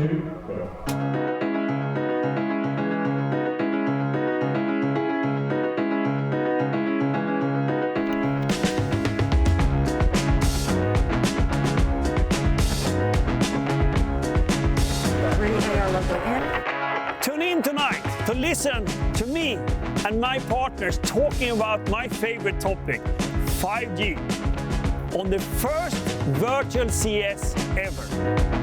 2, go. Tune in tonight to listen to me and my partners talking about my favorite topic, 5G, on the first virtual CES ever.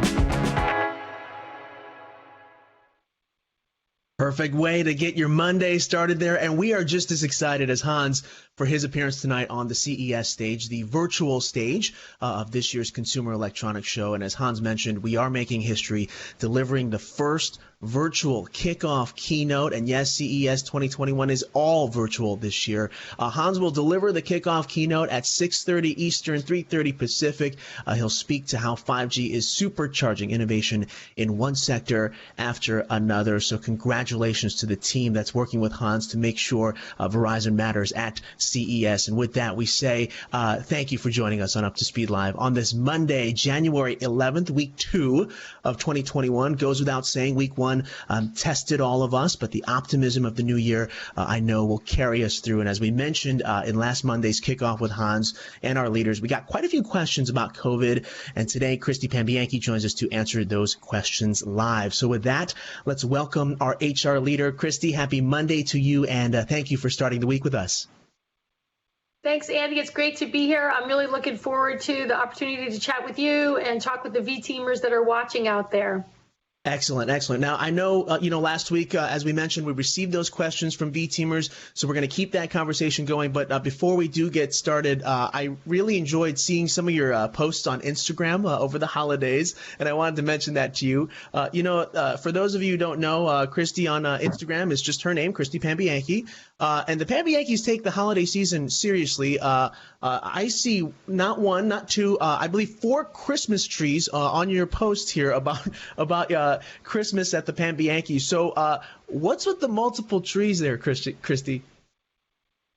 Perfect way to get your Monday started there. And we are just as excited as Hans for his appearance tonight on the CES stage, the virtual stage of this year's Consumer Electronics Show. And as Hans mentioned, we are making history, delivering the first virtual kickoff keynote. And yes, CES 2021 is all virtual this year. Hans will deliver the kickoff keynote at 6:30 Eastern, 3:30 Pacific. He'll speak to how 5G is supercharging innovation in one sector after another. So congratulations to the team that's working with Hans to make sure Verizon matters at CES. And with that, we say thank you for joining us on Up to Speed Live on this Monday, January 11th, week 2 of 2021. Goes without saying, week 1 tested all of us, but the optimism of the new year, I know, will carry us through. And as we mentioned in last Monday's kickoff with Hans and our leaders, we got quite a few questions about COVID. And today, Christy Pambianchi joins us to answer those questions live. So with that, let's welcome our HR leader. Christy, happy Monday to you, and thank you for starting the week with us. Thanks, Andy. It's great to be here. I'm really looking forward to the opportunity to chat with you and talk with the V-teamers that are watching out there. Excellent, excellent. Now, I know, last week, as we mentioned, we received those questions from V-teamers, so we're going to keep that conversation going. But before we do get started, I really enjoyed seeing some of your posts on Instagram over the holidays, and I wanted to mention that to you. For those of you who don't know, Christy on Instagram is just her name, Christy Pambianchi. And the Pambianchis take the holiday season seriously. I see not one, not two, I believe 4 Christmas trees on your post here about Christmas at the Pambianchi. So what's with the multiple trees there, Christy?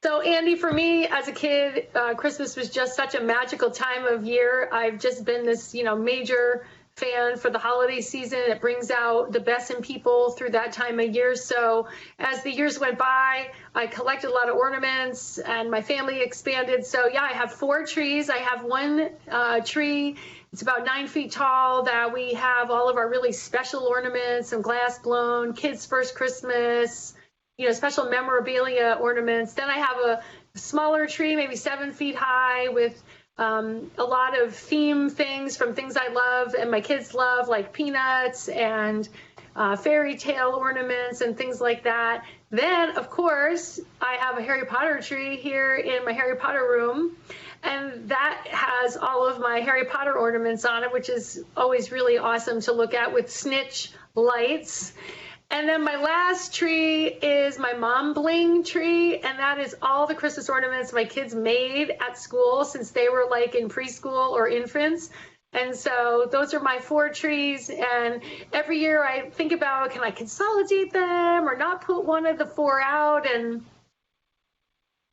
So, Andy, for me as a kid, Christmas was just such a magical time of year. I've just been this, major fan for the holiday season. It brings out the best in people through that time of year. So as the years went by, I collected a lot of ornaments and my family expanded. So yeah, I have 4 trees. I have one tree. It's about 9 feet tall that we have all of our really special ornaments, some glass blown, kids' first Christmas, special memorabilia ornaments. Then I have a smaller tree, maybe 7 feet high, with a lot of theme things from things I love and my kids love, like peanuts and fairy tale ornaments and things like that. Then, of course, I have a Harry Potter tree here in my Harry Potter room, and that has all of my Harry Potter ornaments on it, which is always really awesome to look at with snitch lights. And then my last tree is my mom bling tree, and that is all the Christmas ornaments my kids made at school since they were like in preschool or infants. And so those are my 4 trees, and every year I think about, can I consolidate them or not put one of the 4 out, and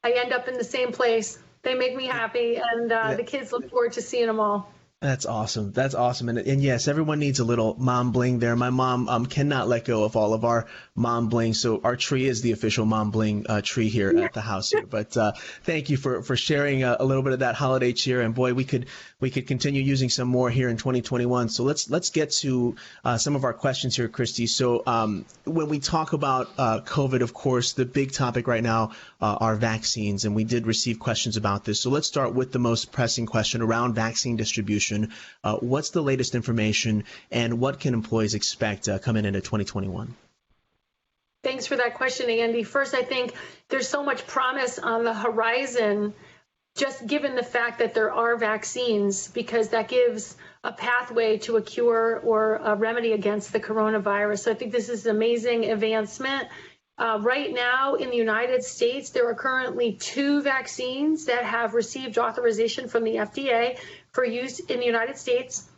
I end up in the same place. They make me happy, and the kids look forward to seeing them all. That's awesome. That's awesome. And yes, everyone needs a little mom bling there. My mom cannot let go of all of our mom bling. So our tree is the official mom bling tree here at the house here. But thank you for sharing a little bit of that holiday cheer. And boy, we could continue using some more here in 2021. So let's get to some of our questions here, Christy. So when we talk about COVID, of course, the big topic right now are vaccines. And we did receive questions about this. So let's start with the most pressing question around vaccine distribution. What's the latest information, and what can employees expect coming into 2021? Thanks for that question, Andy. First, I think there's so much promise on the horizon, just given the fact that there are vaccines, because that gives a pathway to a cure or a remedy against the coronavirus. So I think this is an amazing advancement. Right now in the United States, there are currently 2 vaccines that have received authorization from the FDA for use in the United States.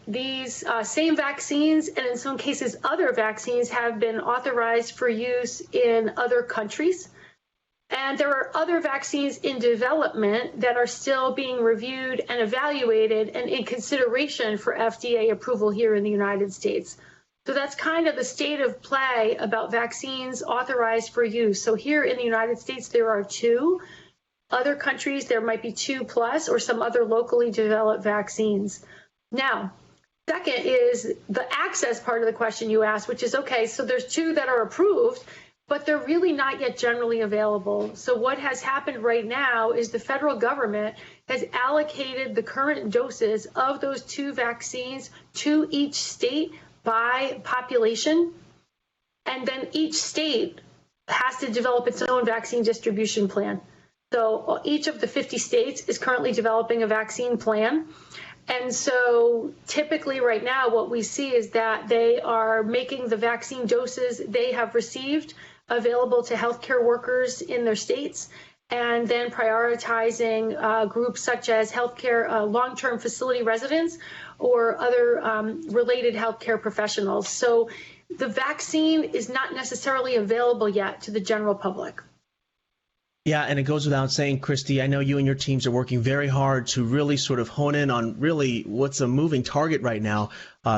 These same vaccines, and in some cases other vaccines, have been authorized for use in other countries. And there are other vaccines in development that are still being reviewed and evaluated and in consideration for FDA approval here in the United States. So that's kind of the state of play about vaccines authorized for use. So here in the United States, there are 2. Other countries, there might be 2+ or some other locally developed vaccines. Now, second is the access part of the question you asked, which is, okay, so there's 2 that are approved, but they're really not yet generally available. So what has happened right now is the federal government has allocated the current doses of those 2 vaccines to each state by population, and then each state has to develop its own vaccine distribution plan. So each of the 50 states is currently developing a vaccine plan. And so typically right now what we see is that they are making the vaccine doses they have received available to healthcare workers in their states, and then prioritizing groups such as healthcare, long-term facility residents or other related healthcare professionals. So the vaccine is not necessarily available yet to the general public. Yeah, and it goes without saying, Christy, I know you and your teams are working very hard to really sort of hone in on really what's a moving target right now.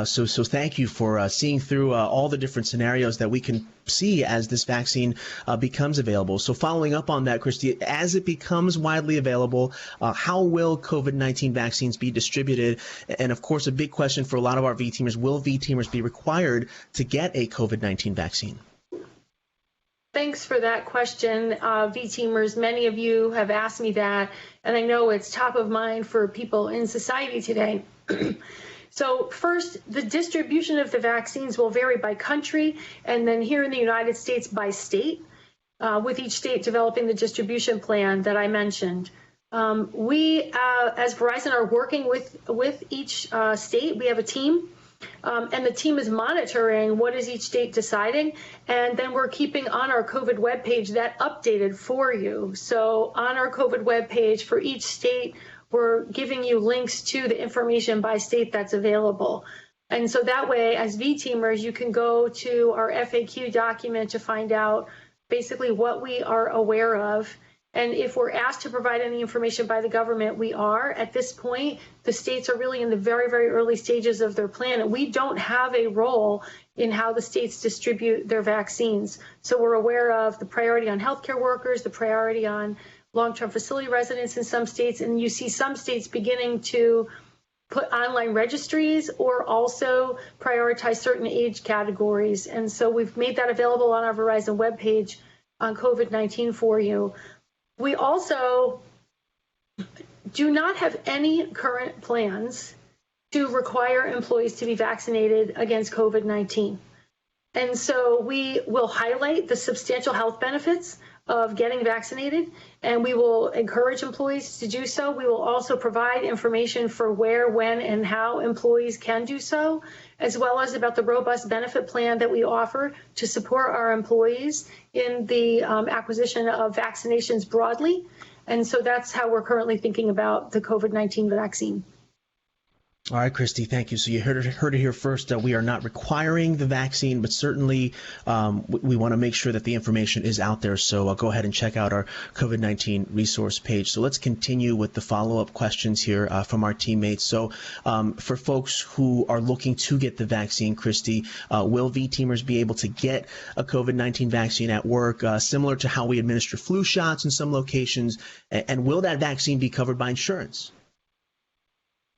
So thank you for seeing through all the different scenarios that we can see as this vaccine becomes available. So following up on that, Christy, as it becomes widely available, how will COVID-19 vaccines be distributed? And of course, a big question for a lot of our V-teamers, will V-teamers be required to get a COVID-19 vaccine? Thanks for that question, V-teamers. Many of you have asked me that, and I know it's top of mind for people in society today. So first, the distribution of the vaccines will vary by country, and then here in the United States by state, with each state developing the distribution plan that I mentioned. We, as Verizon, are working with each state. We have a team. And the team is monitoring what is each state deciding, and then we're keeping on our COVID webpage that updated for you. So on our COVID webpage for each state, we're giving you links to the information by state that's available. And so that way, as V-teamers, you can go to our FAQ document to find out basically what we are aware of. And if we're asked to provide any information by the government, we are. At this point, the states are really in the very, very early stages of their plan, and we don't have a role in how the states distribute their vaccines. So we're aware of the priority on healthcare workers, the priority on long-term facility residents in some states, and you see some states beginning to put online registries or also prioritize certain age categories. And so we've made that available on our Verizon webpage on COVID-19 for you. We also do not have any current plans to require employees to be vaccinated against COVID-19. And so we will highlight the substantial health benefits of getting vaccinated, and we will encourage employees to do so. We will also provide information for where, when, and how employees can do so, as well as about the robust benefit plan that we offer to support our employees in the acquisition of vaccinations broadly. And so that's how we're currently thinking about the COVID-19 vaccine. All right, Christy, thank you. So you heard it here first. We are not requiring the vaccine, but certainly we want to make sure that the information is out there. So go ahead and check out our COVID-19 resource page. So let's continue with the follow-up questions here from our teammates. So for folks who are looking to get the vaccine, Christy, will V-teamers be able to get a COVID-19 vaccine at work, similar to how we administer flu shots in some locations? And will that vaccine be covered by insurance?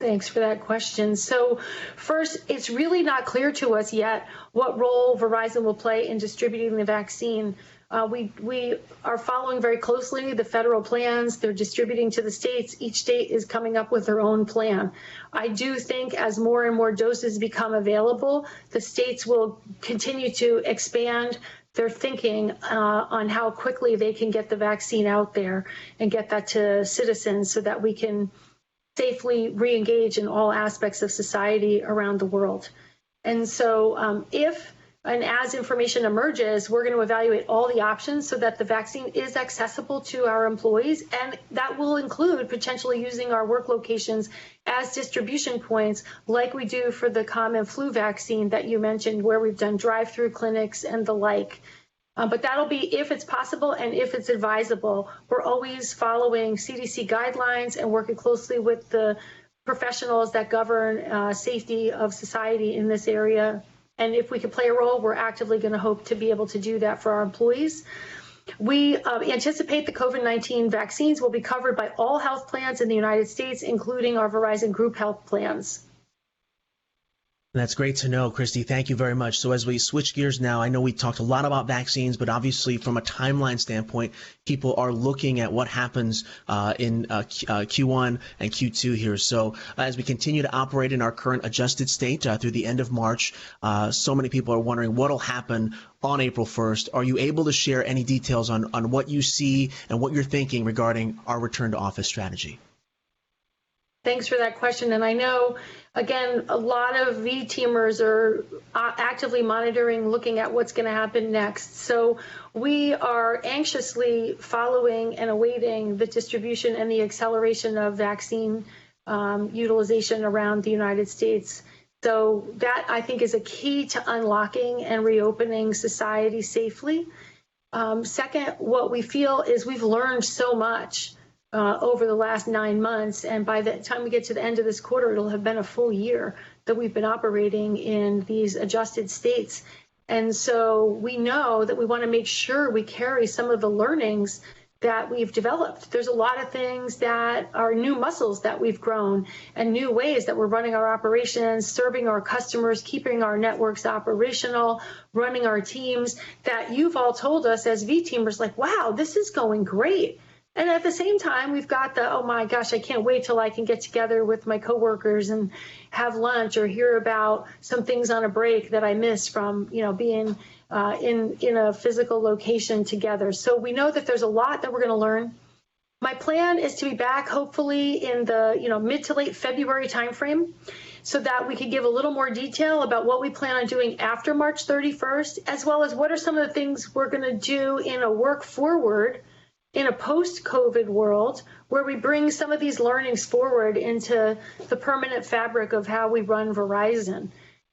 Thanks for that question. So first, it's really not clear to us yet what role Verizon will play in distributing the vaccine. We are following very closely the federal plans. They're distributing to the states. Each state is coming up with their own plan. I do think as more and more doses become available, the states will continue to expand their thinking on how quickly they can get the vaccine out there and get that to citizens so that we can safely re-engage in all aspects of society around the world. And so if and as information emerges, we're going to evaluate all the options so that the vaccine is accessible to our employees, and that will include potentially using our work locations as distribution points like we do for the common flu vaccine that you mentioned, where we've done drive-through clinics and the like. But that'll be if it's possible and if it's advisable. We're always following CDC guidelines and working closely with the professionals that govern safety of society in this area. And if we can play a role, we're actively going to hope to be able to do that for our employees. We anticipate the COVID-19 vaccines will be covered by all health plans in the United States, including our Verizon group health plans. That's great to know, Christy. Thank you very much. So as we switch gears now, I know we talked a lot about vaccines, but obviously from a timeline standpoint, people are looking at what happens in Q1 and Q2 here. So as we continue to operate in our current adjusted state through the end of March, so many people are wondering what will happen on April 1st. Are you able to share any details on what you see and what you're thinking regarding our return to office strategy? Thanks for that question. And I know, again, a lot of V-teamers are actively monitoring, looking at what's going to happen next. So we are anxiously following and awaiting the distribution and the acceleration of vaccine utilization around the United States. So that, I think, is a key to unlocking and reopening society safely. Second, what we feel is we've learned so much over the last 9 months, and by the time we get to the end of this quarter, it'll have been a full year that we've been operating in these adjusted states. And so we know that we want to make sure we carry some of the learnings that we've developed. There's a lot of things that are new muscles that we've grown and new ways that we're running our operations, serving our customers, keeping our networks operational, running our teams, that you've all told us as V-teamers, like, wow, this is going great. And at the same time, we've got the, oh my gosh, I can't wait till I can get together with my coworkers and have lunch or hear about some things on a break that I miss from, being in a physical location together. So we know that there's a lot that we're going to learn. My plan is to be back hopefully in the mid to late February timeframe, so that we could give a little more detail about what we plan on doing after March 31st, as well as what are some of the things we're going to do in a work forward in a post-COVID world, where we bring some of these learnings forward into the permanent fabric of how we run Verizon.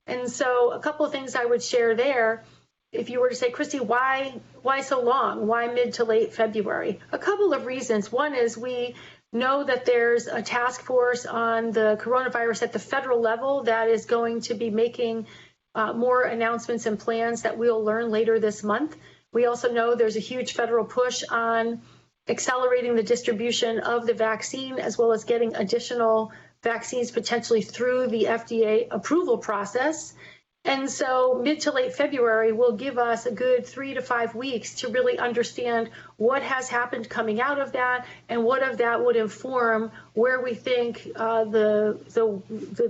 And so a couple of things I would share there. If you were to say, Christy, why so long? Why mid to late February? A couple of reasons. One is we know that there's a task force on the coronavirus at the federal level that is going to be making more announcements and plans that we'll learn later this month. We also know there's a huge federal push on accelerating the distribution of the vaccine, as well as getting additional vaccines potentially through the FDA approval process. And so mid to late February will give us a good 3 to 5 weeks to really understand what has happened coming out of that, and what of that would inform where we think the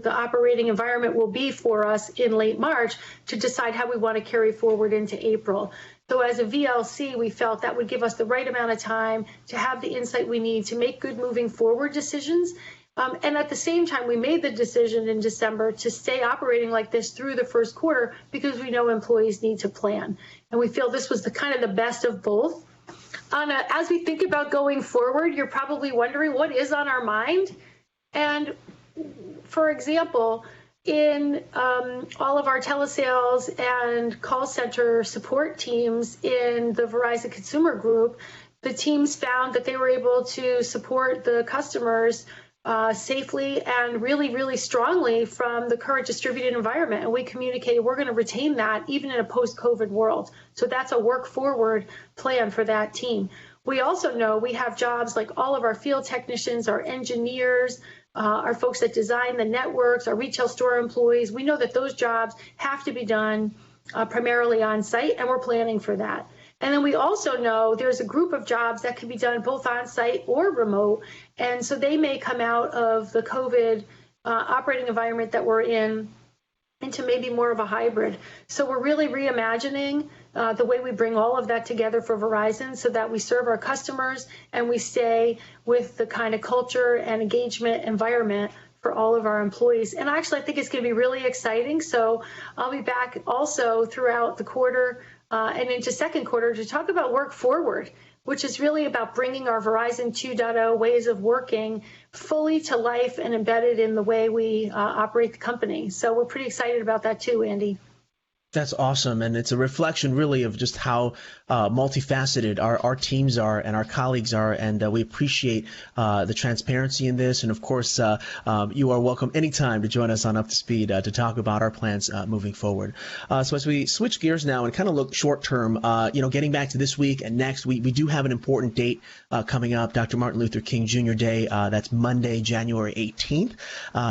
operating environment will be for us in late March to decide how we want to carry forward into April. So as a VLC, we felt that would give us the right amount of time to have the insight we need to make good moving forward decisions. And at the same time, we made the decision in December to stay operating like this through the first quarter, because we know employees need to plan. And we feel this was the kind of the best of both. As we think about going forward, you're probably wondering what is on our mind. And for example, in all of our telesales and call center support teams in the Verizon Consumer Group, the teams found that they were able to support the customers safely and really, really strongly from the current distributed environment. And we communicated we're going to retain that even in a post-COVID world. So that's a work forward plan for that team. We also know we have jobs like all of our field technicians, our engineers, our folks that design the networks, our retail store employees. We know that those jobs have to be done primarily on site, and we're planning for that. And then we also know there's a group of jobs that can be done both on site or remote. And so they may come out of the COVID operating environment that we're in into maybe more of a hybrid. So we're really reimagining the way we bring all of that together for Verizon, so that we serve our customers and we stay with the kind of culture and engagement environment for all of our employees. And actually, I think it's going to be really exciting. So I'll be back also throughout the quarter and into second quarter to talk about work forward, which is really about bringing our Verizon 2.0 ways of working fully to life and embedded in the way we operate the company. So we're pretty excited about that too, Andy. That's awesome. And it's a reflection really of just how multifaceted our teams are and our colleagues are. And we appreciate the transparency in this. And of course, you are welcome anytime to join us on Up to Speed to talk about our plans moving forward. So as we switch gears now and kind of look short term, getting back to this week and next, we do have an important date coming up, Dr. Martin Luther King Jr. Day. That's Monday, January 18th.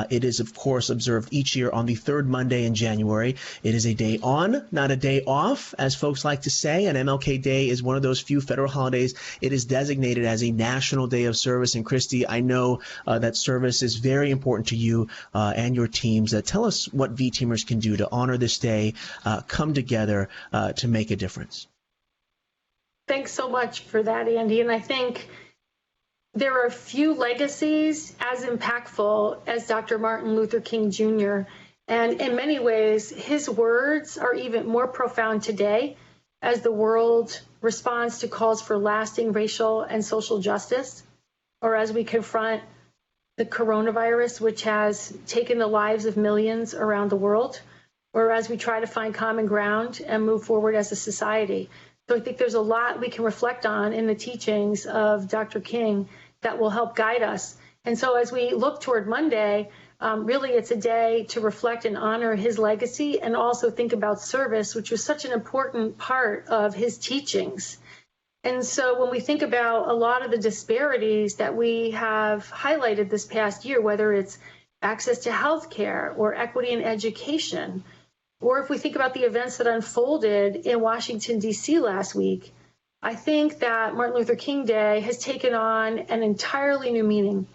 It is, of course, observed each year on the third Monday in January. It is a day on, not a day off, as folks like to say, and MLK Day is one of those few federal holidays. It is designated as a National Day of Service. And Christy, I know that service is very important to you and your teams. Tell us what V-Teamers can do to honor this day, come together to make a difference. Thanks so much for that, Andy. And I think there are few legacies as impactful as Dr. Martin Luther King Jr., and in many ways, his words are even more profound today as the world responds to calls for lasting racial and social justice, or as we confront the coronavirus, which has taken the lives of millions around the world, or as we try to find common ground and move forward as a society. So I think there's a lot we can reflect on in the teachings of Dr. King that will help guide us. And so as we look toward Monday, really, it's a day to reflect and honor his legacy and also think about service, which was such an important part of his teachings. And so when we think about a lot of the disparities that we have highlighted this past year, whether it's access to health care or equity in education, or if we think about the events that unfolded in Washington, D.C. last week, I think that Martin Luther King Day has taken on an entirely new meaning.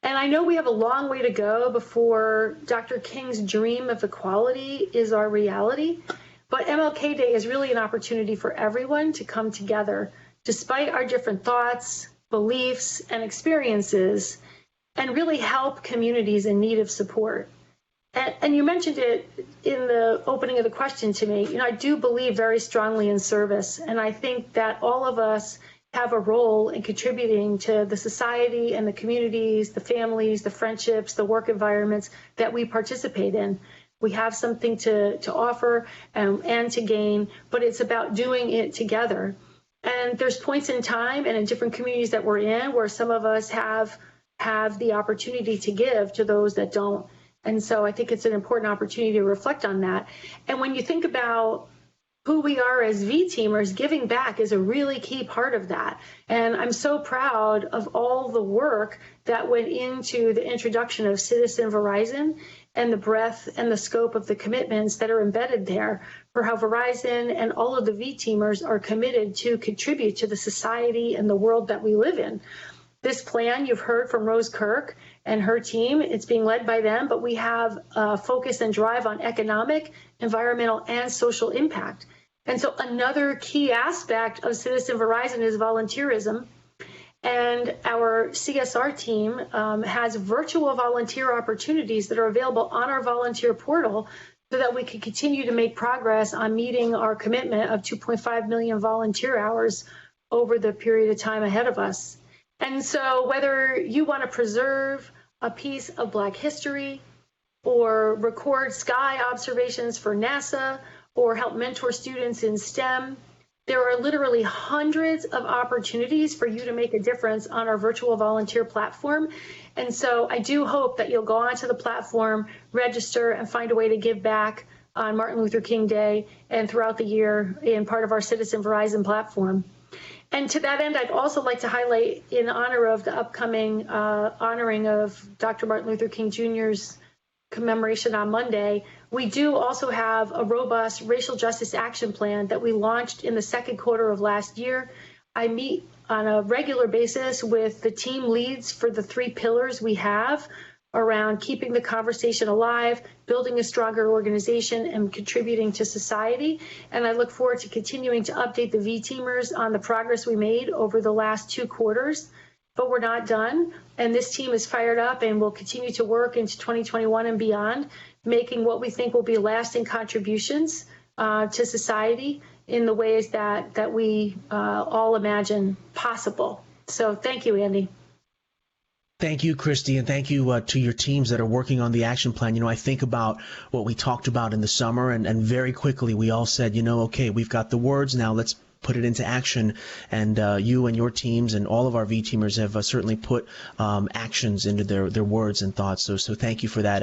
And I know we have a long way to go before Dr. King's dream of equality is our reality, but MLK Day is really an opportunity for everyone to come together, despite our different thoughts, beliefs, and experiences, and really help communities in need of support. And you mentioned it in the opening of the question to me. I do believe very strongly in service, and I think that all of us have a role in contributing to the society and the communities, the families, the friendships, the work environments that we participate in. We have something to offer and to gain, but it's about doing it together. And there's points in time and in different communities that we're in where some of us have the opportunity to give to those that don't. And so I think it's an important opportunity to reflect on that. And when you think about who we are as V-Teamers, giving back is a really key part of that. And I'm so proud of all the work that went into the introduction of Citizen Verizon and the breadth and the scope of the commitments that are embedded there for how Verizon and all of the V-Teamers are committed to contribute to the society and the world that we live in. This plan, you've heard from Rose Kirk and her team, it's being led by them, but we have focus and drive on economic, environmental, and social impact. And so another key aspect of Citizen Verizon is volunteerism. And our CSR team has virtual volunteer opportunities that are available on our volunteer portal so that we can continue to make progress on meeting our commitment of 2.5 million volunteer hours over the period of time ahead of us. And so whether you want to preserve a piece of Black history or record sky observations for NASA or help mentor students in STEM, there are literally hundreds of opportunities for you to make a difference on our virtual volunteer platform. And so I do hope that you'll go onto the platform, register, and find a way to give back on Martin Luther King Day and throughout the year in part of our Citizen Verizon platform. And to that end, I'd also like to highlight, in honor of the upcoming honoring of Dr. Martin Luther King Jr.'s commemoration on Monday, we do also have a robust racial justice action plan that we launched in the second quarter of last year. I meet on a regular basis with the team leads for the three pillars we have around keeping the conversation alive, building a stronger organization, and contributing to society. And I look forward to continuing to update the V-Teamers on the progress we made over the last 2 quarters. But we're not done, and this team is fired up and will continue to work into 2021 and beyond, making what we think will be lasting contributions to society in the ways that we all imagine possible. So thank you, Andy. Thank you, Christy, and thank you to your teams that are working on the action plan. I think about what we talked about in the summer, and very quickly we all said, okay, we've got the words now, let's put it into action. And you and your teams and all of our V-teamers have certainly put actions into their words and thoughts. So thank you for that.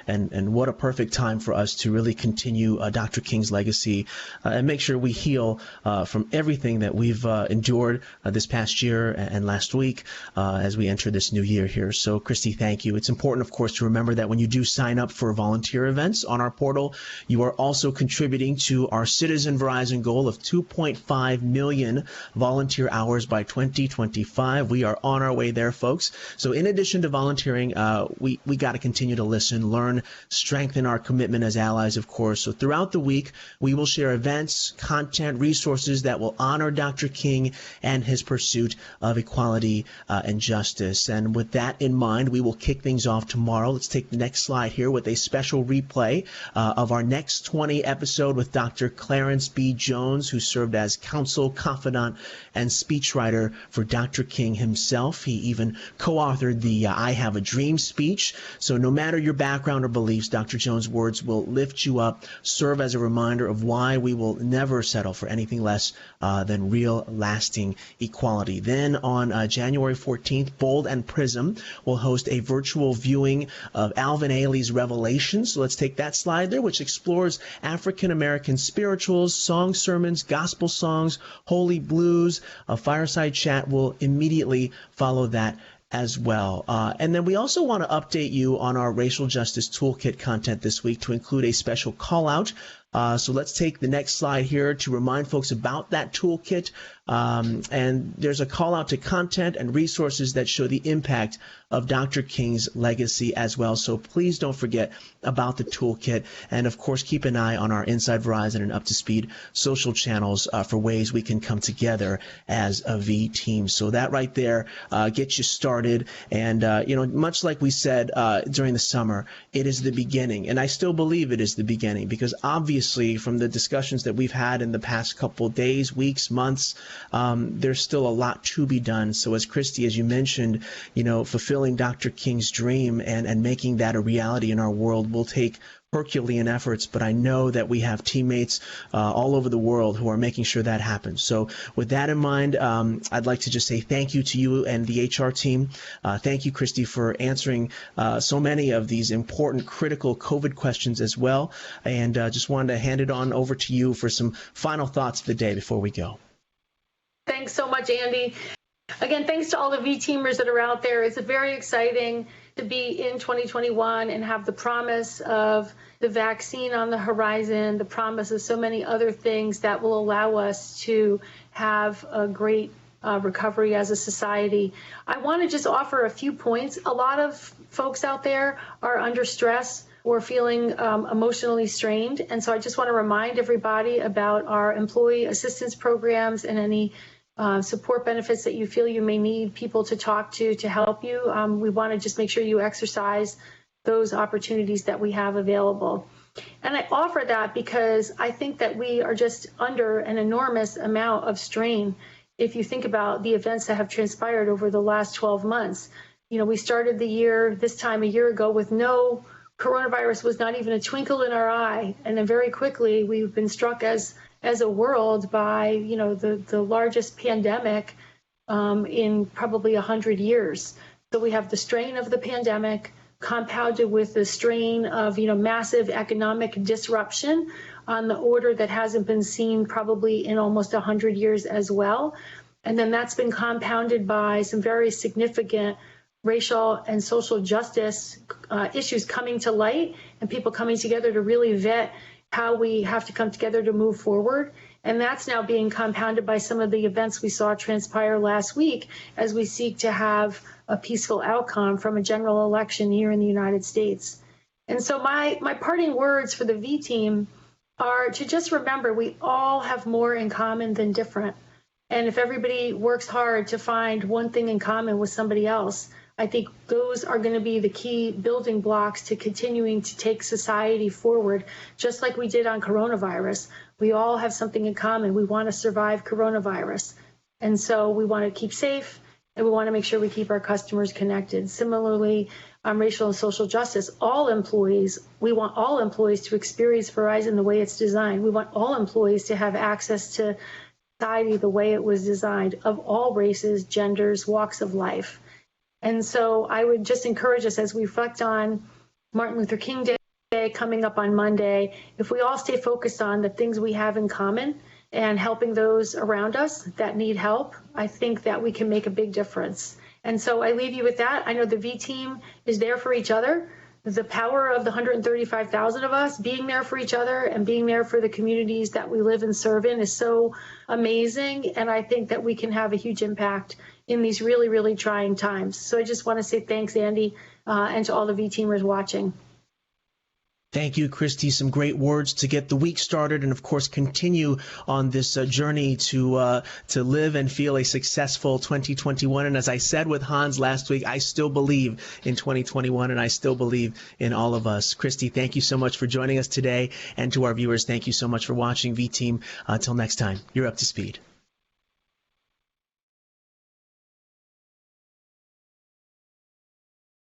And what a perfect time for us to really continue Dr. King's legacy and make sure we heal from everything that we've endured this past year and last week as we enter this new year here. So, Christy, thank you. It's important, of course, to remember that when you do sign up for volunteer events on our portal, you are also contributing to our Citizen Verizon goal of 2.5 million volunteer hours by 2025. We are on our way there, folks. So in addition to volunteering, we got to continue to listen, learn, strengthen our commitment as allies, of course. So throughout the week, we will share events, content, resources that will honor Dr. King and his pursuit of equality and justice. And with that in mind, we will kick things off tomorrow. Let's take the next slide here with a special replay of our next 20 episode with Dr. Clarence B. Jones, who served as counsel, confidant, and speechwriter for Dr. King himself. He even co-authored the I Have a Dream speech. So no matter your background or beliefs, Dr. Jones' words will lift you up, serve as a reminder of why we will never settle for anything less than real, lasting equality. Then on January 14th, Bold and Prism will host a virtual viewing of Alvin Ailey's Revelations. So let's take that slide there, which explores African-American spirituals, song sermons, gospel songs, holy blues. A fireside chat will immediately follow that as well. And then we also want to update you on our racial justice toolkit content this week to include a special call out. So let's take the next slide here to remind folks about that toolkit. And there's a call out to content and resources that show the impact of Dr. King's legacy as well. So please don't forget about the toolkit. And of course, keep an eye on our Inside Verizon and Up to Speed social channels for ways we can come together as a V team. So that right there gets you started. And, much like we said during the summer, it is the beginning. And I still believe it is the beginning because obviously from the discussions that we've had in the past couple of days, weeks, months, there's still a lot to be done. So as Christy, as you mentioned, fulfilling Dr. King's dream and making that a reality in our world will take Herculean efforts, but I know that we have teammates all over the world who are making sure that happens. So with that in mind, I'd like to just say thank you to you and the HR team. Thank you, Christy, for answering so many of these important, critical COVID questions as well. And just wanted to hand it on over to you for some final thoughts of the day before we go. Thanks so much, Andy. Again, thanks to all the V-teamers that are out there. It's very exciting to be in 2021 and have the promise of the vaccine on the horizon, the promise of so many other things that will allow us to have a great recovery as a society. I want to just offer a few points. A lot of folks out there are under stress or feeling emotionally strained. And so I just want to remind everybody about our employee assistance programs and any support benefits that you feel you may need people to talk to help you. We want to just make sure you exercise those opportunities that we have available. And I offer that because I think that we are just under an enormous amount of strain. If you think about the events that have transpired over the last 12 months, we started the year this time a year ago with no coronavirus, was not even a twinkle in our eye. And then very quickly, we've been struck as a world by, the largest pandemic in probably 100 years. So we have the strain of the pandemic compounded with the strain of, massive economic disruption on the order that hasn't been seen probably in almost 100 years as well. And then that's been compounded by some very significant racial and social justice issues coming to light and people coming together to really vet how we have to come together to move forward. And that's now being compounded by some of the events we saw transpire last week as we seek to have a peaceful outcome from a general election here in the United States. And so my parting words for the V team are to just remember we all have more in common than different. And if everybody works hard to find one thing in common with somebody else, I think those are going to be the key building blocks to continuing to take society forward, just like we did on coronavirus. We all have something in common. We want to survive coronavirus. And so we want to keep safe and we want to make sure we keep our customers connected. Similarly, racial and social justice, we want all employees to experience Verizon the way it's designed. We want all employees to have access to society the way it was designed, of all races, genders, walks of life. And so I would just encourage us, as we reflect on Martin Luther King Day coming up on Monday, if we all stay focused on the things we have in common and helping those around us that need help, I think that we can make a big difference. And so I leave you with that. I know the V team is there for each other. The power of the 135,000 of us being there for each other and being there for the communities that we live and serve in is so amazing. And I think that we can have a huge impact in these really, really trying times. So I just want to say thanks, Andy, and to all the V teamers watching. Thank you, Christy. Some great words to get the week started, and of course, continue on this journey to live and feel a successful 2021. And as I said with Hans last week, I still believe in 2021, and I still believe in all of us. Christy, thank you so much for joining us today, and to our viewers, thank you so much for watching. V Team, until next time, you're up to speed.